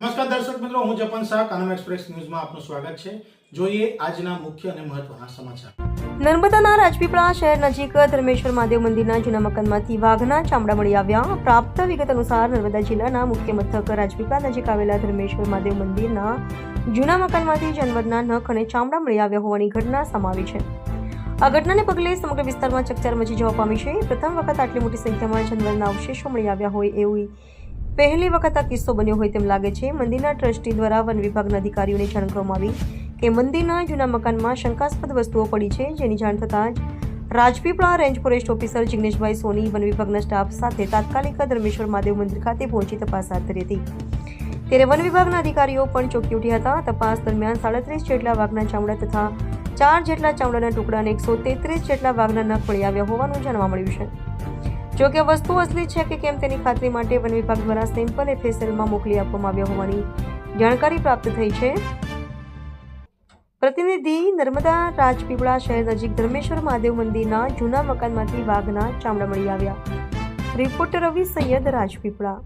નમસ્કાર દર્શક મિત્રો, હું જપન શાહ કાનમ એક્સપ્રેસ ન્યૂઝમાં આપનું સ્વાગત છે। જોઈએ આજના મુખ્ય અને મહત્વના સમાચાર। નર્મદાના રાજપીપળા શહેર નજીક ધર્મેશ્વર મહાદેવ મંદિરના જૂના મકાનમાંથી વાઘના ચામડા મળી આવ્યા। પ્રાપ્ત વિગત અનુસાર નર્મદા જિલ્લાના મુખ્ય મથક રાજપીપળા નજીક આવેલા ધર્મેશ્વર મહાદેવ મંદિરના જૂના મકાનમાંથી જાનવરના નખ અને ચામડા મળી આવ્યા હોવાની ઘટના સામે આવી છે। આ ઘટનાને પગલે સમગ્ર વિસ્તારમાં ચકચાર મચી જવા પામી છે। પ્રથમ વખત આટલી મોટી સંખ્યામાં જાનવરના અવશેષો મળી આવ્યા હોય એવું પહેલી વખત આ કિસ્સો બન્યો હોય તેમ લાગે છે। મંદિરના ટ્રસ્ટી દ્વારા વન વિભાગના અધિકારીઓને જાણ કરવામાં આવી કે મંદિરના જૂના મકાનમાં શંકાસ્પદ વસ્તુઓ પડી છે, જેની જાણ થતાં જ રાજપીપળા રેન્જ ફોરેસ્ટ ઓફિસર જિગ્નેશભાઈ સોની વન વિભાગના સ્ટાફ સાથે તાત્કાલિક ધર્મેશ્વર મહાદેવ મંદિર ખાતે પહોંચી તપાસ હાથ ધરી હતી। ત્યારે વન વિભાગના અધિકારીઓ પણ ચોંકી ઉઠ્યા હતા। તપાસ દરમિયાન 37 જેટલા વાઘના ચામડા તથા 4 જેટલા ચામડાના ટુકડા અને 133 જેટલા વાઘના નખ મળી આવ્યા હોવાનું જાણવા મળ્યું છે। જો કે વસ્તુ અસલી છે કે કેમ તેની ખાતરી માટે વન વિભાગ દ્વારા સેમ્પલ FSLમાં મોકલી આપવામાં આવ્યા હોવાની જાણકારી પ્રાપ્ત થઈ છે। પ્રતિનિધિ નર્મદા રાજપીપળા શહેર નજીક ધર્મેશ્વર મહાદેવ મંદિરના જૂના મકાનમાંથી વાઘના ચામડા મળી આવ્યા। રિપોર્ટર રવિ સૈયદ, રાજપીપળા।